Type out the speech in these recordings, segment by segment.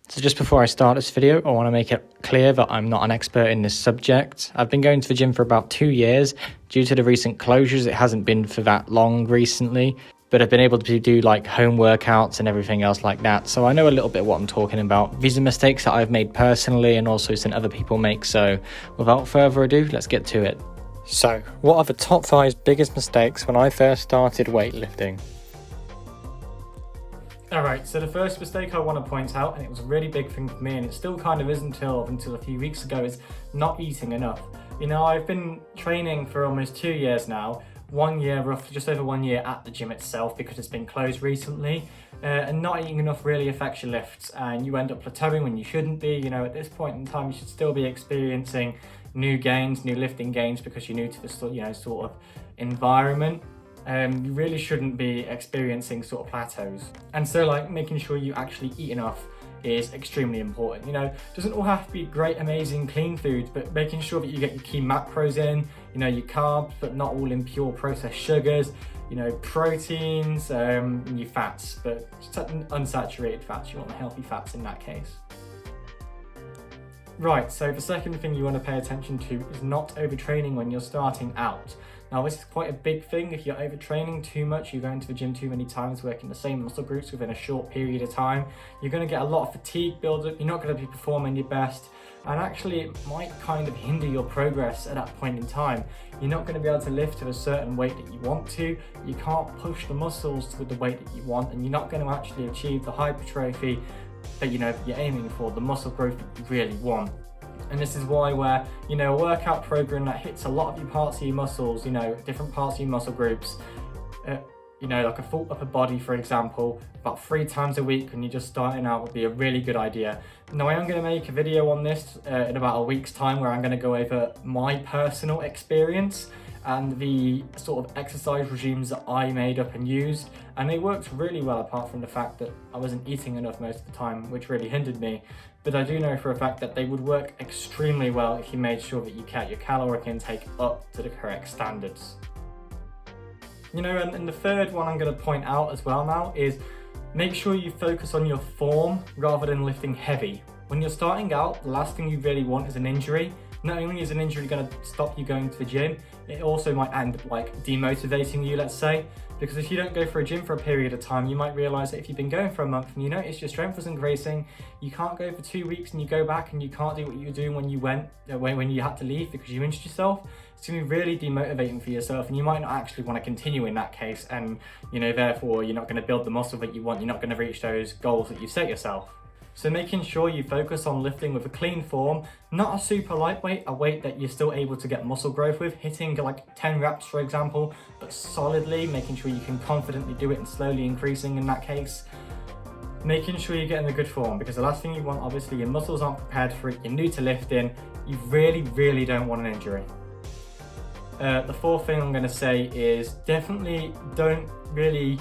So just before I start this video, I want to make it clear that I'm not an expert in this subject. I've been going to the gym for about 2 years. Due to the recent closures, it hasn't been for that long recently, but I've been able to do like home workouts and everything else like that. So I know a little bit what I'm talking about. These are mistakes that I've made personally and also seen other people make. So without further ado, let's get to it. So what are the top 5 biggest mistakes when I first started weightlifting? Alright, so the first mistake I want to point out, and it was a really big thing for me, and it still kind of is until a few weeks ago, is not eating enough. You know, I've been training for almost 2 years now, 1 year, roughly just over 1 year at the gym itself because it's been closed recently, and not eating enough really affects your lifts, and you end up plateauing when you shouldn't be. You know, at this point in time, you should still be experiencing new gains, new lifting gains, because you're new to this, you know, sort of environment. You really shouldn't be experiencing sort of plateaus. And so like making sure you actually eat enough is extremely important. You know, it doesn't all have to be great, amazing, clean foods, but making sure that you get your key macros in, you know, your carbs, but not all in pure processed sugars, you know, proteins, your fats, but unsaturated fats. You want the healthy fats in that case. Right, so the second thing you want to pay attention to is not overtraining when you're starting out. Now this is quite a big thing. If you're overtraining too much, you're going to the gym too many times, working the same muscle groups within a short period of time, you're going to get a lot of fatigue build-up, you're not going to be performing your best, and actually it might kind of hinder your progress at that point in time. You're not going to be able to lift to a certain weight that you want to, you can't push the muscles with the weight that you want, and you're not going to actually achieve the hypertrophy that you're aiming for, the muscle growth that you really want. And this is why where, you know, a workout program that hits a lot of your parts of your muscles, you know, different parts of your muscle groups, you know, like a full upper body, for example, about 3 times a week when you're just starting out would be a really good idea. Now, I am going to make a video on this in about a week's time where I'm going to go over my personal experience and the sort of exercise regimes that I made up and used, and they worked really well apart from the fact that I wasn't eating enough most of the time, which really hindered me. But I do know for a fact that they would work extremely well if you made sure that you kept your caloric intake up to the correct standards. You know, and the third one I'm going to point out as well now is make sure you focus on your form rather than lifting heavy. When you're starting out, the last thing you really want is an injury. Not only is an injury going to stop you going to the gym, it also might end up like demotivating you, let's say, because if you don't go for a gym for a period of time, you might realize that if you've been going for a month and you notice your strength isn't increasing, you can't go for 2 weeks and you go back and you can't do what you were doing when you when you had to leave because you injured yourself. It's going to be really demotivating for yourself, and you might not actually want to continue in that case, and you know, therefore you're not going to build the muscle that you want, you're not going to reach those goals that you've set yourself. So making sure you focus on lifting with a clean form, not a super lightweight, a weight that you're still able to get muscle growth with, hitting like 10 reps for example, but solidly, making sure you can confidently do it and slowly increasing in that case. Making sure you're getting a good form, because the last thing you want, obviously your muscles aren't prepared for it, you're new to lifting, you really don't want an injury. The fourth thing I'm going to say is definitely don't really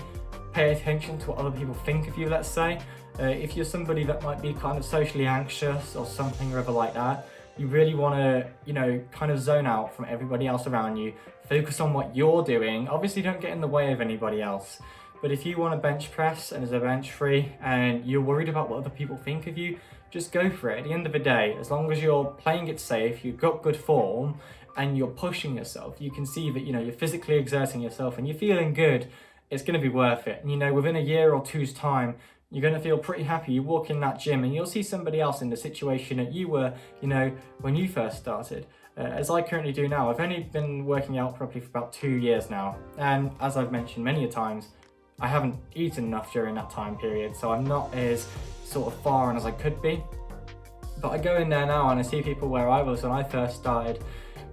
pay attention to what other people think of you, let's say. If you're somebody that might be kind of socially anxious or something or other like that, you really want to, you know, kind of zone out from everybody else around you. Focus on what you're doing. Obviously, don't get in the way of anybody else. But if you want to bench press and there's a bench free and you're worried about what other people think of you, just go for it. At the end of the day, as long as you're playing it safe, you've got good form and you're pushing yourself, you can see that, you know, you're physically exerting yourself and you're feeling good, it's going to be worth it. And, you know, within a year or two's time, you're going to feel pretty happy. You walk in that gym and you'll see somebody else in the situation that you were, you know, when you first started. As I currently do now. I've only been working out properly for about 2 years now. And as I've mentioned many a times, I haven't eaten enough during that time period. So I'm not as sort of far on as I could be. But I go in there now and I see people where I was when I first started.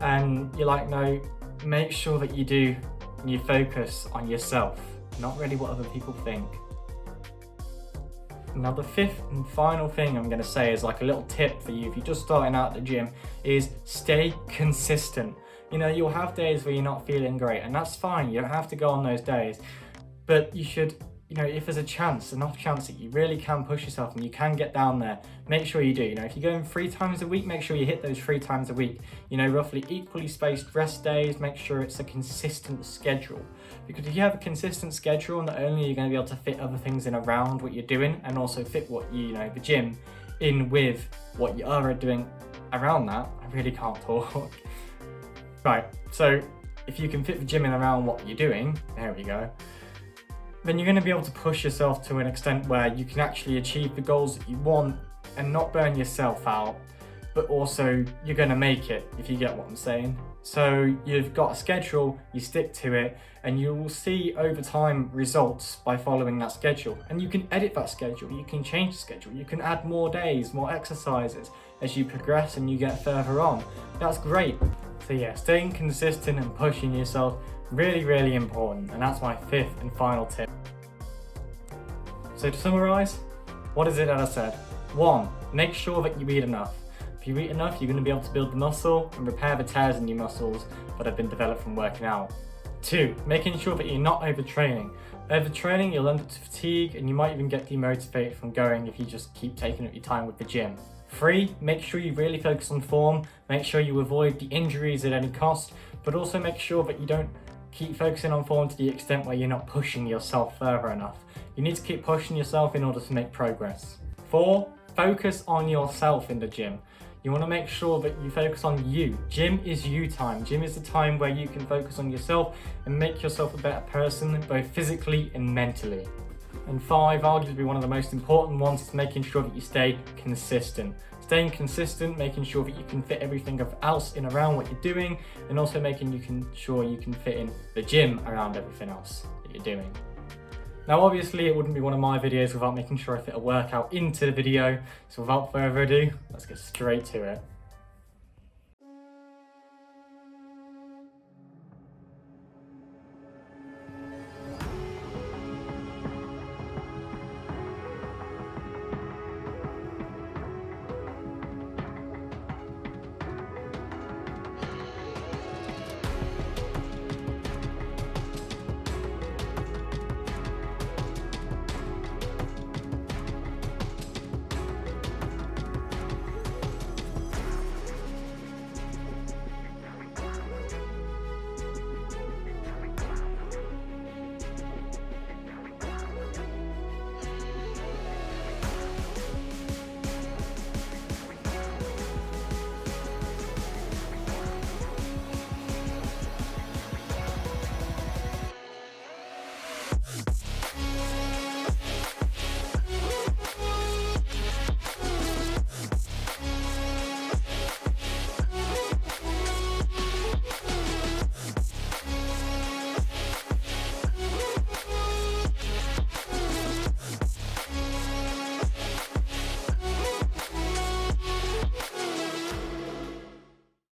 And you're like, no, make sure that you do, and you focus on yourself, not really what other people think. Now the fifth and final thing I'm going to say is like a little tip for you if you're just starting out at the gym is stay consistent. You know, you'll have days where you're not feeling great, and that's fine, you don't have to go on those days, but you should, you know, if there's a chance, enough chance that you really can push yourself and you can get down there, make sure you do. You know, if you're going 3 times a week, make sure you hit those 3 times a week. You know, roughly equally spaced rest days, make sure it's a consistent schedule. Because if you have a consistent schedule, not only are you going to be able to fit other things in around what you're doing and also fit what you know, the gym in with what you are doing around that. I really can't talk. Right, so if you can fit the gym in around what you're doing, there we go, then you're going to be able to push yourself to an extent where you can actually achieve the goals that you want and not burn yourself out, but also you're going to make it, if you get what I'm saying. So you've got a schedule, you stick to it, and you will see over time results by following that schedule. And you can edit that schedule, you can change the schedule, you can add more days, more exercises as you progress and you get further on. That's great. So yeah, staying consistent and pushing yourself, really, really important. And that's my fifth and final tip. So to summarize, what is it that I said? 1, make sure that you eat enough. If you eat enough, you're going to be able to build the muscle and repair the tears in your muscles that have been developed from working out. 2, making sure that you're not overtraining. Overtraining, you'll end up to fatigue and you might even get demotivated from going if you just keep taking up your time with the gym. 3, make sure you really focus on form, make sure you avoid the injuries at any cost, but also make sure that you don't keep focusing on form to the extent where you're not pushing yourself further enough. You need to keep pushing yourself in order to make progress. 4, focus on yourself in the gym. You want to make sure that you focus on you. Gym is you time. Gym is the time where you can focus on yourself and make yourself a better person, both physically and mentally. And 5, arguably one of the most important ones, is making sure that you stay consistent. Staying consistent, making sure that you can fit everything else in around what you're doing, and also making sure you can fit in the gym around everything else that you're doing. Now obviously it wouldn't be one of my videos without making sure I fit a workout into the video, so without further ado, let's get straight to it.